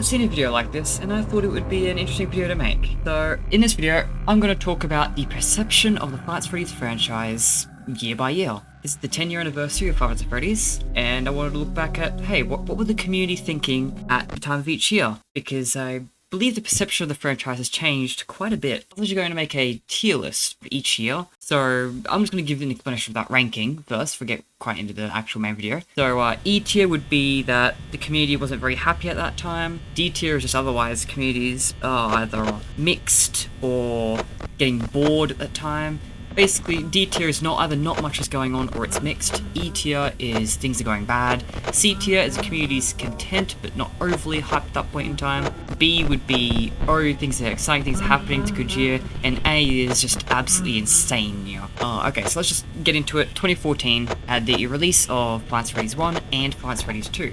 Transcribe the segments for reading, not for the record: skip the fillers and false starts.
haven't seen a video like this, and I thought it would be an interesting video to make. So, in this video, I'm going to talk about the perception of the Five Nights at Freddy's franchise year by year. This is the 10-year anniversary of Five Nights at Freddy's, and I wanted to look back at, hey, what were the community thinking at the time of each year? Because I believe the perception of the franchise has changed quite a bit. I was actually going to make a tier list for each year, so I'm just going to give you an explanation of that ranking first, before we get quite into the actual main video. So E tier would be that the community wasn't very happy at that time. D tier is just otherwise communities are either mixed or getting bored at that time. Basically, D tier is either not much is going on or it's mixed. E tier is things are going bad. C tier is the community's content but not overly hyped at that point in time. B would be, oh, things are exciting, things are happening, it's a good year. And A is just absolutely insane year. Okay, so let's just get into it. 2014 had the release of Five Nights at Freddy's 1 and Five Nights at Freddy's 2.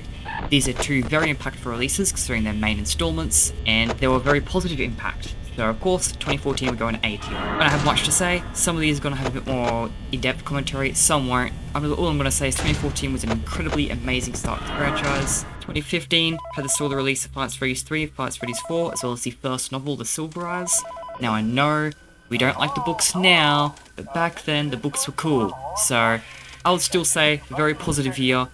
These are two very impactful releases considering their main installments, and they were a very positive impact. So of course, 2014 we're going to A tier. I don't have much to say. Some of these are going to have a bit more in-depth commentary, some won't. All I'm going to say is 2014 was an incredibly amazing start to the franchise. 2015 saw the release of Five Nights at Freddy's 3, Five Nights at Freddy's 4, as well as the first novel, The Silver Eyes. Now I know we don't like the books now, but back then the books were cool. So I would still say a very positive year.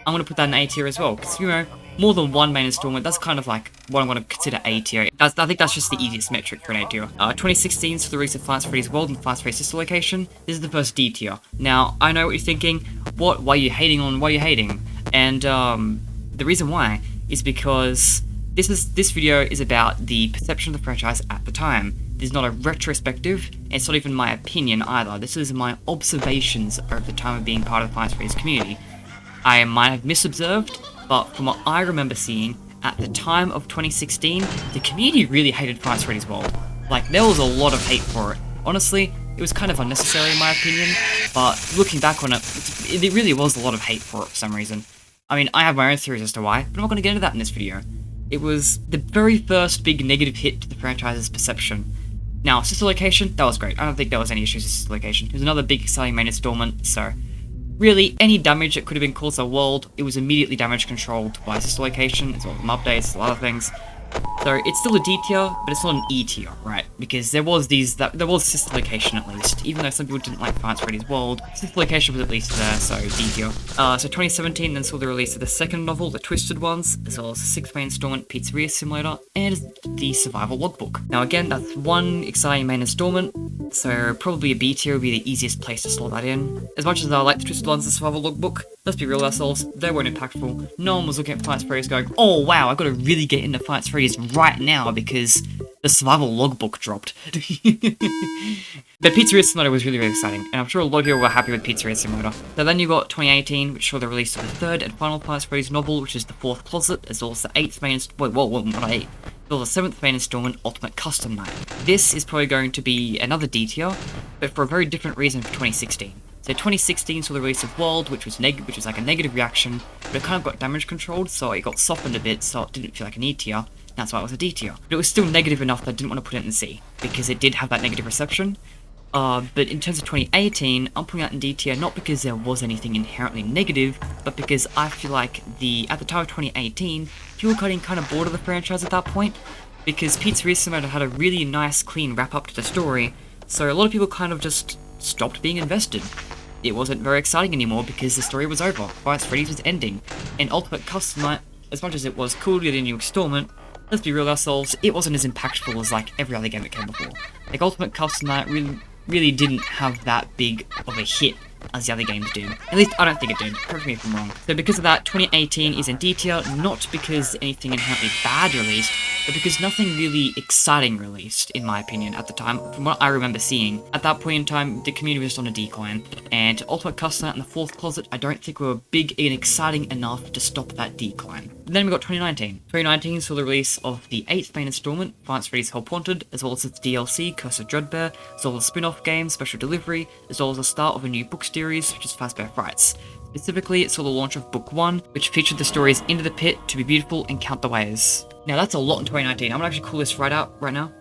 I'm going to put that in A tier as well, because, you know, more than one main installment, that's kind of like what I'm going to consider A tier. I think that's just the easiest metric for an A tier. 2016 saw the release of Five Nights at Freddy's World and Five Nights at Freddy's Sister Location. This is the first D tier. Now, I know what you're thinking. Why are you hating? And the reason why is because this video is about the perception of the franchise at the time. This is not a retrospective, and it's not even my opinion either. This is my observations over the time of being part of the Five Nights at Freddy's community. I might have misobserved, but from what I remember seeing, at the time of 2016, the community really hated Five Nights at Freddy's World. Like, there was a lot of hate for it. Honestly, it was kind of unnecessary in my opinion, but looking back on it, it really was a lot of hate for it for some reason. I mean, I have my own theories as to why, but I'm not going to get into that in this video. It was the very first big negative hit to the franchise's perception. Now, Sister Location, that was great. I don't think there was any issues with Sister Location. It was another big exciting main installment, so really, any damage that could have been caused to the world, it was immediately damage controlled by Sister Location, as well as some updates, a lot of things. So it's still a D tier, but it's not an E tier, right? Because there was Sister Location at least, even though some people didn't like Five Nights at Freddy's World. Sister Location was at least there, so D tier. So 2017 then saw the release of the second novel, The Twisted Ones, as well as the sixth main installment, Pizzeria Simulator, and the Survival Logbook. Now again, that's one exciting main installment, so probably a B tier would be the easiest place to slot that in. As much as I like The Twisted Ones and Survival Logbook, let's be real with ourselves, they weren't impactful. No one was looking at Five Nights at Freddy's going, oh wow, I've got to really get into Five Nights at Freddy's right now because the Survival Logbook dropped. But Pizzeria Simulator was really, really exciting, and I'm sure a lot of people were happy with Pizzeria Simulator. So then you got 2018, which saw the release of the third and final Five Nights at Freddy's novel, which is The Fourth Closet, as well as the eighth main not 8. As well as the seventh main installment, Ultimate Custom Night. This is probably going to be another D tier, but for a very different reason for 2016. So 2016 saw the release of World, which was like a negative reaction, but it kind of got damage controlled, so it got softened a bit, so it didn't feel like an E tier. That's why it was a D tier. But it was still negative enough that I didn't want to put it in C, because it did have that negative reception. But in terms of 2018, I'm putting that in D tier not because there was anything inherently negative, but because I feel like at the time of 2018, people were getting kind of bored of the franchise at that point, because Pizzeria Simulator had a really nice, clean wrap-up to the story, so a lot of people kind of just stopped being invested. It wasn't very exciting anymore because the story was over. Five Nights at Freddy's was ending. And Ultimate Custom Night, as much as it was cool to get a new installment, let's be real with ourselves, it wasn't as impactful as like every other game that came before. Like Ultimate Custom Night really didn't have that big of a hit as the other games did. At least I don't think it did, correct me if I'm wrong. So because of that, 2018 is in D tier, not because anything inherently bad released, but because nothing really exciting released, in my opinion, at the time, from what I remember seeing. At that point in time, the community was on a decline, and Ultimate Custom Night and The Fourth Closet I don't think were big and exciting enough to stop that decline. And then we got 2019. 2019 saw the release of the 8th main installment, Five Nights at Freddy's Help Wanted, as well as its DLC, Curse of Dreadbear, as well as a spin-off game, Special Delivery, as well as the start of a new book series, which is Fazbear Frights. Specifically, it saw the launch of Book 1, which featured the stories Into the Pit, To Be Beautiful, and Count the Ways. Now that's a lot in 2019. I'm gonna actually call this right now.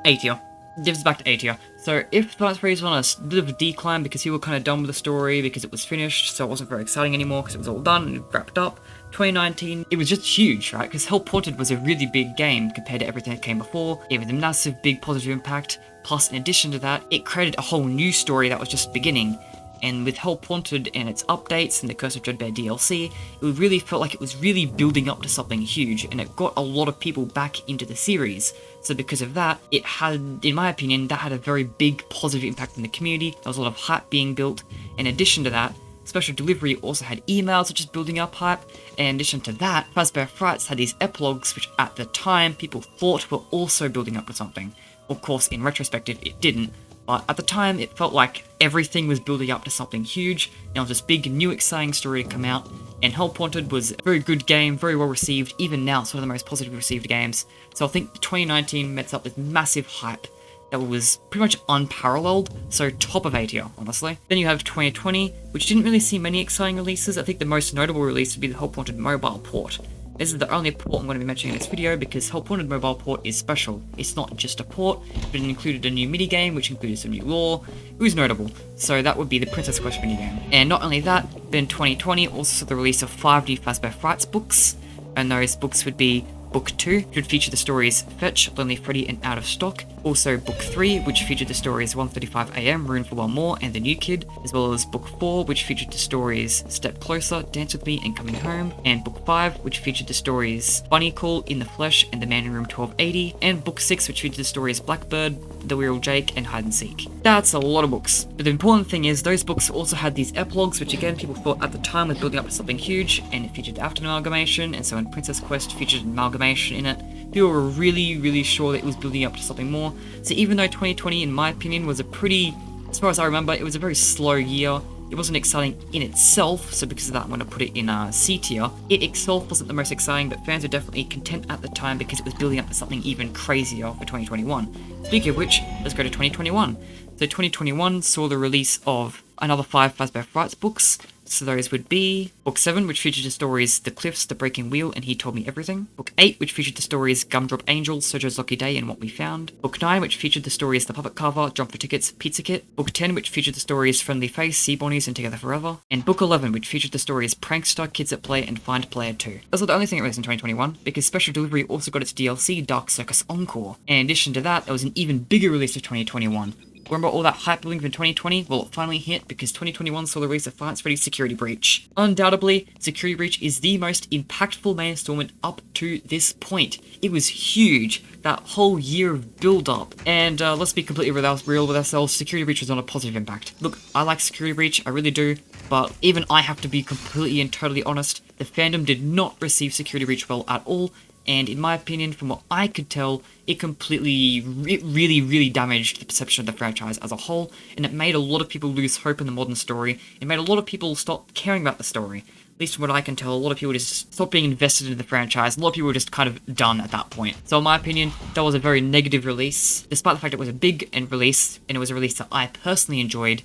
A tier. gives us back to A tier. So if Five Nights at Freddy's was on a bit of a decline because people were kind of done with the story because it was finished, so it wasn't very exciting anymore because it was all done and wrapped up. 2019, it was just huge, right? Because Help Wanted was a really big game compared to everything that came before. It was a massive, big positive impact. Plus, in addition to that, it created a whole new story that was just beginning. And with Help Wanted and its updates and the Curse of Dreadbear DLC, it really felt like it was really building up to something huge, and it got a lot of people back into the series. So because of that, it had, in my opinion, that had a very big positive impact in the community. There was a lot of hype being built. In addition to that, Special Delivery also had emails which is building up hype, and in addition to that, Fazbear Frights had these epilogues which at the time people thought were also building up to something. Of course, in retrospective, it didn't. But at the time, it felt like everything was building up to something huge. There was this big, new, exciting story to come out, and Help Wanted was a very good game, very well received. Even now, it's one of the most positively received games. So I think 2019 met up with massive hype that was pretty much unparalleled, so top of A tier, honestly. Then you have 2020, which didn't really see many exciting releases. I think the most notable release would be the Help Wanted mobile port. This is the only port I'm going to be mentioning in this video because Help Wanted mobile port is special. It's not just a port, but it included a new minigame, which included some new lore. It was notable, so that would be the Princess Quest minigame. And not only that, but in 2020 also saw the release of 5 new Fazbear Frights books, and those books would be Book 2, which would feature the stories Fetch, Lonely Freddy, and Out of Stock. Also Book 3, which featured the stories 1:35am, Room for One More, and The New Kid, as well as Book 4, which featured the stories Step Closer, Dance With Me, and Coming Home, and Book 5, which featured the stories Bunny Call, In the Flesh, and The Man in Room 1280, and Book 6, which featured the stories Blackbird, The Real Jake, and Hide and Seek. That's a lot of books. But the important thing is, those books also had these epilogues, which again, people thought at the time was building up to something huge, and it featured After Amalgamation, and so when Princess Quest featured Amalgamation in it, people were really sure that it was building up to something more. So even though 2020, in my opinion, was a pretty, as far as I remember, it was a very slow year. It wasn't exciting in itself, so because of that I'm going to put it in C tier. It itself wasn't the most exciting, but fans were definitely content at the time because it was building up to something even crazier for 2021. Speaking of which, let's go to 2021. So 2021 saw the release of another 5 Fazbear Frights books. So those would be Book 7, which featured the stories The Cliffs, The Breaking Wheel, and He Told Me Everything. Book 8, which featured the stories Gumdrop Angel, Sojo's Lucky Day, and What We Found. Book 9, which featured the stories The Puppet Carver, Jump for Tickets, Pizza Kit. Book 10, which featured the stories Friendly Face, Sea Bonnies, and Together Forever. And Book 11, which featured the stories Prankster, Kids at Play, and Find Player 2. That's not the only thing it released in 2021, because Special Delivery also got its DLC, Dark Circus Encore. And in addition to that, there was an even bigger release of 2021. Remember all that hype building from 2020? Well, it finally hit because 2021 saw the release of Five Nights at Freddy's Security Breach. Undoubtedly, Security Breach is the most impactful main installment up to this point. It was huge, that whole year of build-up. And let's be completely real with ourselves, Security Breach was on a positive impact. Look, I like Security Breach, I really do, but even I have to be completely and totally honest, the fandom did not receive Security Breach well at all. And in my opinion, from what I could tell, it completely, really damaged the perception of the franchise as a whole, and it made a lot of people lose hope in the modern story. It made a lot of people stop caring about the story. At least from what I can tell, a lot of people just stopped being invested in the franchise. A lot of people were just kind of done at that point. So in my opinion, that was a very negative release, despite the fact it was a big release, and it was a release that I personally enjoyed.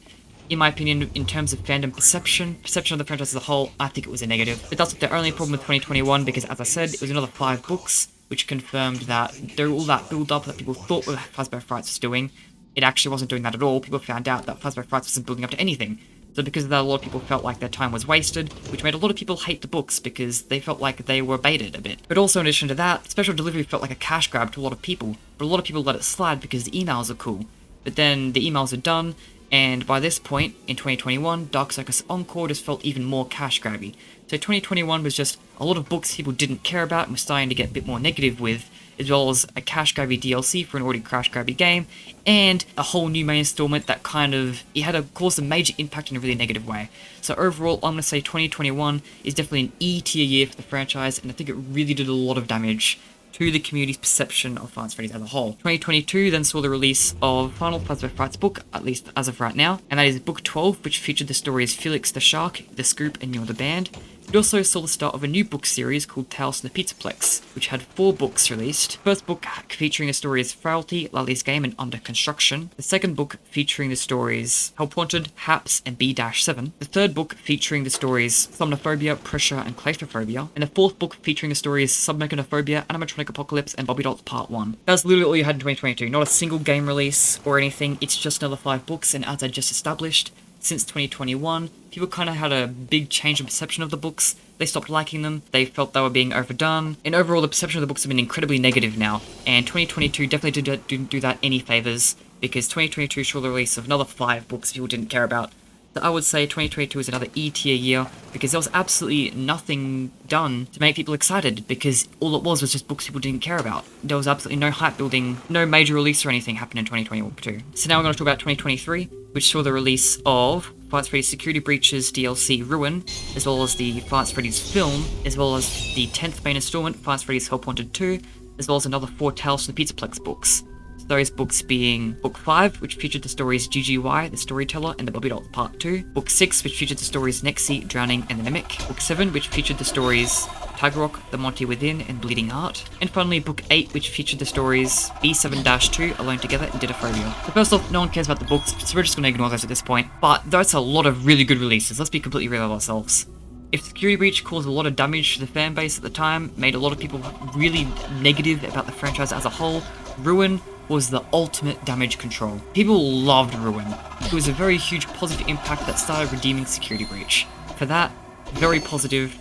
In my opinion, in terms of fandom perception of the franchise as a whole, I think it was a negative. But that's not the only problem with 2021, because as I said, it was another 5 books, which confirmed that all that build-up that people thought Fazbear Frights was doing, it actually wasn't doing that at all. People found out that Fazbear Frights wasn't building up to anything. So because of that, a lot of people felt like their time was wasted, which made a lot of people hate the books because they felt like they were baited a bit. But also in addition to that, Special Delivery felt like a cash grab to a lot of people, but a lot of people let it slide because the emails are cool. But then the emails are done, and by this point, in 2021, Dark Circus Encore just felt even more cash grabby. So 2021 was just a lot of books people didn't care about and were starting to get a bit more negative with, as well as a cash grabby DLC for an already cash grabby game, and a whole new main installment that caused a major impact in a really negative way. So overall, I'm going to say 2021 is definitely an E tier year for the franchise, and I think it really did a lot of damage to the community's perception of Five Nights at Freddy's as a whole. 2022 then saw the release of final Fazbear Frights book, at least as of right now, and that is Book 12, which featured the stories Felix the Shark, The Scoop, and You're the Band. It also saw the start of a new book series called Tales from the Pizzaplex, which had 4 books released. First book featuring the stories Frailty, Lully's Game, and Under Construction. The second book featuring the stories Help Wanted, Haps, and B-7. The third book featuring the stories Somnophobia, Pressure, and Claustrophobia. And the fourth book featuring the stories Submechanophobia, Animatronic Apocalypse, and Bobby Dots Part 1. That's literally all you had in 2022. Not a single game release or anything, it's just another 5 books, and as I just established, since 2021, people kind of had a big change in perception of the books. They stopped liking them, they felt they were being overdone, and overall the perception of the books have been incredibly negative now, and 2022 definitely didn't do that any favours, because 2022 saw the release of another 5 books people didn't care about. So I would say 2022 is another E-tier year, because there was absolutely nothing done to make people excited, because all it was just books people didn't care about. There was absolutely no hype building, no major release or anything happened in 2022. So now we're going to talk about 2023, which saw the release of Five Nights at Freddy's Security Breaches DLC Ruin, as well as the Five Nights at Freddy's film, as well as the 10th main installment, Five Nights at Freddy's Help Wanted 2, as well as another 4 Tales from the Pizzaplex books. Those books being Book 5, which featured the stories GGY, the Storyteller, and the Bobby Dots Part 2. Book 6, which featured the stories Nexie, Drowning, and the Mimic. Book 7, which featured the stories Tiger Rock, The Monty Within, and Bleeding Heart. And finally, Book 8, which featured the stories B7-2, Alone Together, and Didophobia. So first off, no one cares about the books, so we're just going to ignore those at this point. But that's a lot of really good releases, let's be completely real with ourselves. If Security Breach caused a lot of damage to the fanbase at the time, made a lot of people really negative about the franchise as a whole, Ruin was the ultimate damage control. People loved Ruin. It was a very huge positive impact that started redeeming Security Breach. For that, very positive,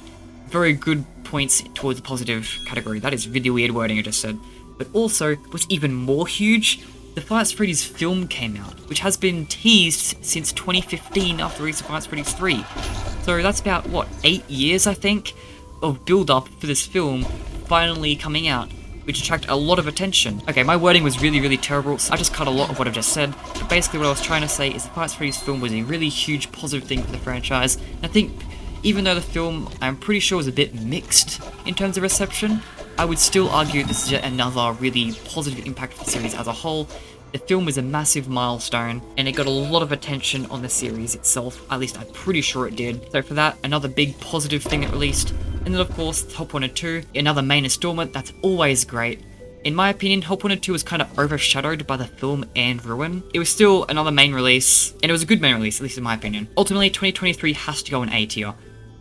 very good points towards the positive category. That is really weird wording I just said. But also, what's even more huge, the Five Nights at Freddy's film came out, which has been teased since 2015 after the release of Five Nights at Freddy's 3. So that's about, what, 8 years, I think, of build-up for this film finally coming out, which attracted a lot of attention. Okay, my wording was really terrible, so I just cut a lot of what I've just said, but basically what I was trying to say is the Five Nights at Freddy's film was a really huge positive thing for the franchise, and I think even though the film, I'm pretty sure, was a bit mixed in terms of reception, I would still argue this is yet another really positive impact for the series as a whole. The film was a massive milestone, and it got a lot of attention on the series itself, at least I'm pretty sure it did. So for that, another big positive thing it released. And then of course, Help Wanted 2, another main installment, that's always great. In my opinion, Help Wanted 2 was kind of overshadowed by the film and Ruin. It was still another main release, and it was a good main release, at least in my opinion. Ultimately, 2023 has to go in A tier.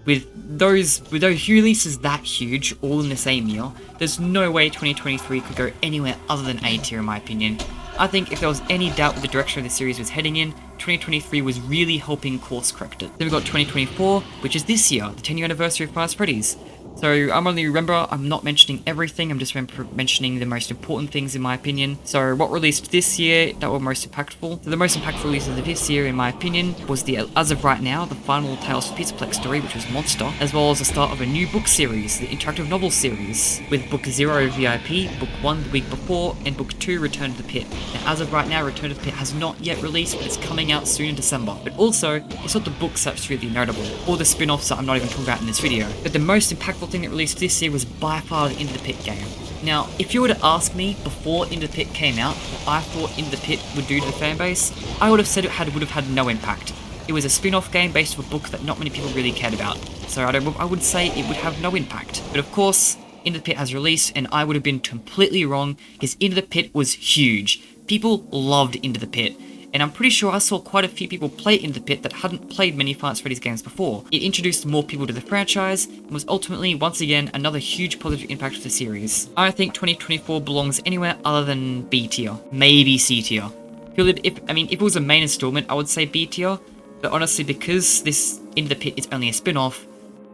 With those releases that huge, all in the same year, there's no way 2023 could go anywhere other than A tier in my opinion. I think if there was any doubt with the direction of the series was heading in, 2023 was really helping course correct it. Then we've got 2024, which is this year, the 10-year anniversary of Five Nights at Freddy's. So I'm not mentioning everything, I'm just mentioning the most important things in my opinion. So what released this year that were most impactful? So the most impactful releases of this year in my opinion was as of right now, the final Tales from Pizzaplex story, which was Monster, as well as the start of a new book series, the interactive novel series, with Book 0 VIP, Book 1 the week before, and Book 2 Return to the Pit. Now as of right now, Return to the Pit has not yet released, but it's coming out soon in December. But also, it's not the books that's really notable, or the spin-offs that I'm not even talking about in this video. But the most impactful thing that released this year was by far the Into the Pit game. Now, if you were to ask me before Into the Pit came out what I thought Into the Pit would do to the fanbase, I would have said it would have had no impact. It was a spin-off game based on a book that not many people really cared about, so I would say it would have no impact. But of course, Into the Pit has released, and I would have been completely wrong, because Into the Pit was huge. People loved Into the Pit. And I'm pretty sure I saw quite a few people play Into the Pit that hadn't played many Five Nights at Freddy's games before. It introduced more people to the franchise, and was ultimately, once again, another huge positive impact for the series. I think 2024 belongs anywhere other than B tier. Maybe C tier. If it was a main installment, I would say B tier, but honestly, because this Into the Pit is only a spin-off,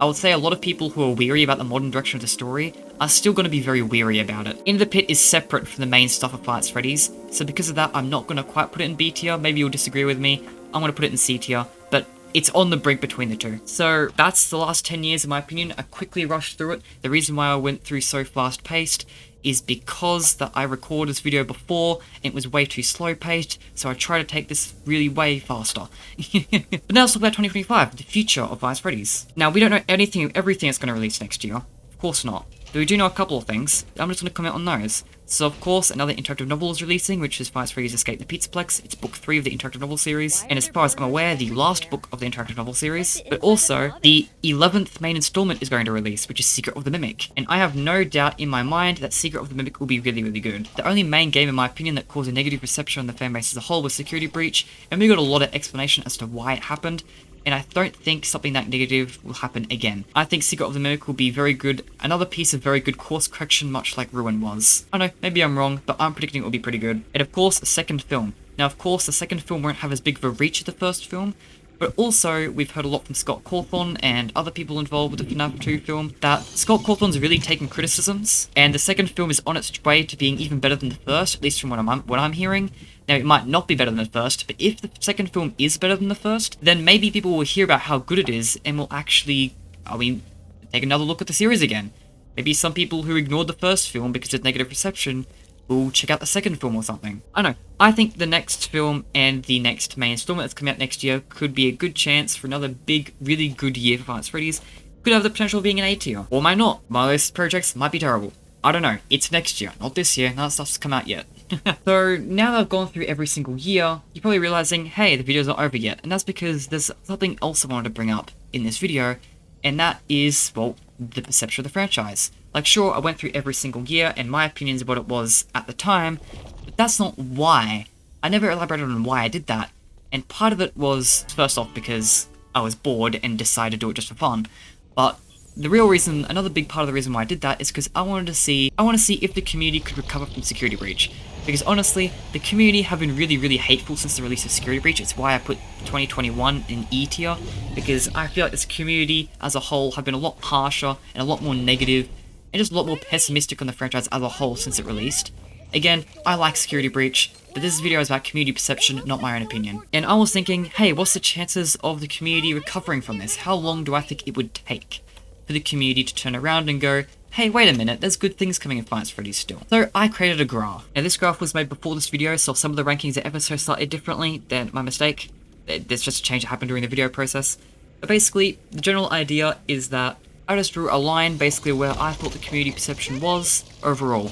I would say a lot of people who are weary about the modern direction of the story are still going to be very weary about it. Into the Pit is separate from the main stuff of Five Nights at Freddy's, so because of that, I'm not going to quite put it in B tier. Maybe you'll disagree with me. I'm going to put it in C tier, but it's on the brink between the two. So that's the last 10 years in my opinion. I quickly rushed through it. The reason why I went through so fast-paced is because that I recorded this video before, and it was way too slow-paced, so I try to take this really way faster. But now let's talk about 2025, the future of Five Nights at Freddy's. Now, we don't know everything that's going to release next year. Of course not. But we do know a couple of things. I'm just going to comment on those. So of course, another interactive novel is releasing, which is Five Nights at Freddy's Escape the Pizzaplex. It's book 3 of the interactive novel series, and as far as I'm aware, the last book of the interactive novel series. But also, the 11th main installment is going to release, which is Secret of the Mimic. And I have no doubt in my mind that Secret of the Mimic will be really, really good. The only main game, in my opinion, that caused a negative reception on the fanbase as a whole was Security Breach, and we got a lot of explanation as to why it happened. And I don't think something that negative will happen again. I think Secret of the Mimic will be very good, another piece of very good course correction, much like Ruin was. I know, maybe I'm wrong, but I'm predicting it will be pretty good. And of course, a second film. Now of course, the second film won't have as big of a reach as the first film, but also, we've heard a lot from Scott Cawthon and other people involved with the FNaF 2 film that Scott Cawthon's really taken criticisms, and the second film is on its way to being even better than the first, at least from what I'm hearing. Now, it might not be better than the first, but if the second film is better than the first, then maybe people will hear about how good it is and will actually, take another look at the series again. Maybe some people who ignored the first film because of negative reception will check out the second film or something. I don't know. I think the next film and the next main installment that's coming out next year could be a good chance for another big, really good year for Five Nights at Freddy's. Could have the potential of being an A tier. Or might not. One of those projects might be terrible. I don't know. It's next year, not this year. None of that stuff's come out yet. So, now that I've gone through every single year, you're probably realizing, hey, the video's not over yet. And that's because there's something else I wanted to bring up in this video, and that is, well, the perception of the franchise. Like, sure, I went through every single year, and my opinions of what it was at the time, but that's not why. I never elaborated on why I did that, and part of it was, first off, because I was bored and decided to do it just for fun, but the real reason, another big part of the reason why I did that is because I want to see if the community could recover from Security Breach. Because honestly, the community have been really, really hateful since the release of Security Breach. It's why I put 2021 in E tier, because I feel like this community as a whole have been a lot harsher and a lot more negative, and just a lot more pessimistic on the franchise as a whole since it released. Again, I like Security Breach, but this video is about community perception, not my own opinion. And I was thinking, hey, what's the chances of the community recovering from this? How long do I think it would take for the community to turn around and go, hey, wait a minute, there's good things coming in Five Nights at Freddy's still. So I created a graph. Now this graph was made before this video, so some of the rankings are ever so slightly differently than my mistake. There's just a change that happened during the video process. But basically, the general idea is that I just drew a line basically where I thought the community perception was overall.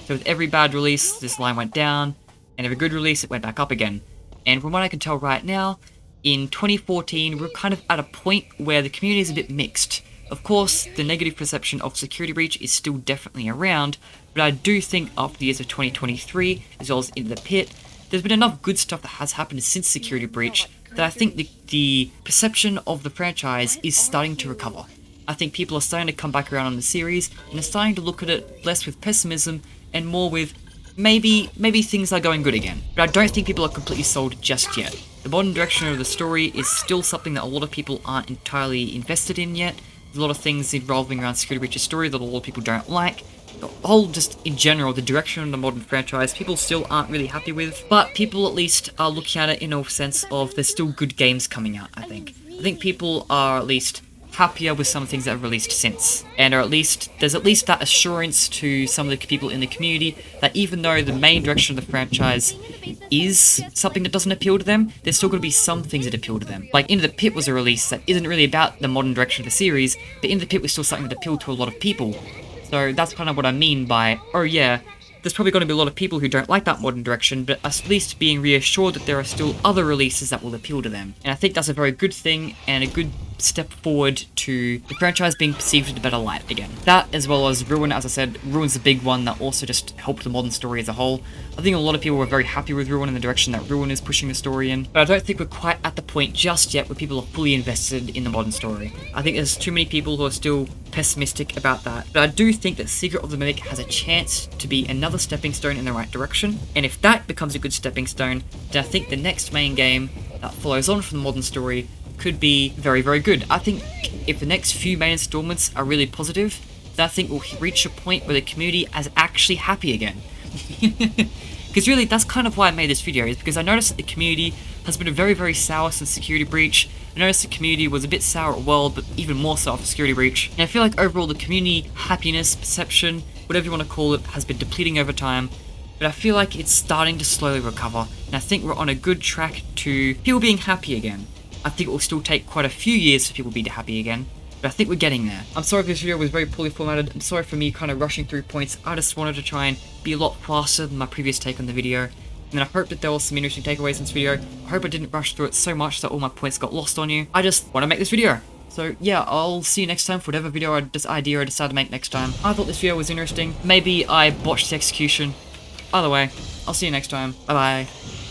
So with every bad release, this line went down, and every good release, it went back up again. And from what I can tell right now, in 2014, we're kind of at a point where the community is a bit mixed. Of course, the negative perception of Security Breach is still definitely around, but I do think after the years of 2023, as well as Into the Pit, there's been enough good stuff that has happened since Security Breach that I think the perception of the franchise is starting to recover. I think people are starting to come back around on the series, and are starting to look at it less with pessimism and more with maybe things are going good again. But I don't think people are completely sold just yet. The modern direction of the story is still something that a lot of people aren't entirely invested in yet. There's a lot of things revolving around Security Breach's story that a lot of people don't like. The whole, just in general, the direction of the modern franchise, people still aren't really happy with. But people at least are looking at it in a sense of there's still good games coming out, I think. I think people are at least happier with some things that have released since, and there's at least that assurance to some of the people in the community that even though the main direction of the franchise is something that doesn't appeal to them, there's still going to be some things that appeal to them. Like Into the Pit was a release that isn't really about the modern direction of the series, but Into the Pit was still something that appealed to a lot of people. So that's kind of what I mean by, oh yeah, there's probably going to be a lot of people who don't like that modern direction, but at least being reassured that there are still other releases that will appeal to them. And I think that's a very good thing, and a good step forward to the franchise being perceived in a better light again. That, as well as Ruin, as I said, Ruin's a big one that also just helped the modern story as a whole. I think a lot of people were very happy with Ruin and the direction that Ruin is pushing the story in, but I don't think we're quite at the point just yet where people are fully invested in the modern story. I think there's too many people who are still pessimistic about that, but I do think that Secret of the Mimic has a chance to be another stepping stone in the right direction, and if that becomes a good stepping stone, then I think the next main game that follows on from the modern story could be very, very good. I think if the next few main installments are really positive, then I think we'll reach a point where the community is actually happy again. Because really, that's kind of why I made this video, is because I noticed that the community has been very, very sour since Security Breach. I noticed the community was a bit sour at World, but even more so after Security Breach. And I feel like overall the community happiness, perception, whatever you want to call it, has been depleting over time. But I feel like it's starting to slowly recover, and I think we're on a good track to people being happy again. I think it will still take quite a few years for people to be happy again, but I think we're getting there. I'm sorry if this video was very poorly formatted. I'm sorry for me kind of rushing through points. I just wanted to try and be a lot faster than my previous take on the video. And I hope that there was some interesting takeaways in this video. I hope I didn't rush through it so much that all my points got lost on you. I just want to make this video. So yeah, I'll see you next time for whatever video idea I decide to make next time. I thought this video was interesting. Maybe I botched the execution. Either way, I'll see you next time. Bye bye.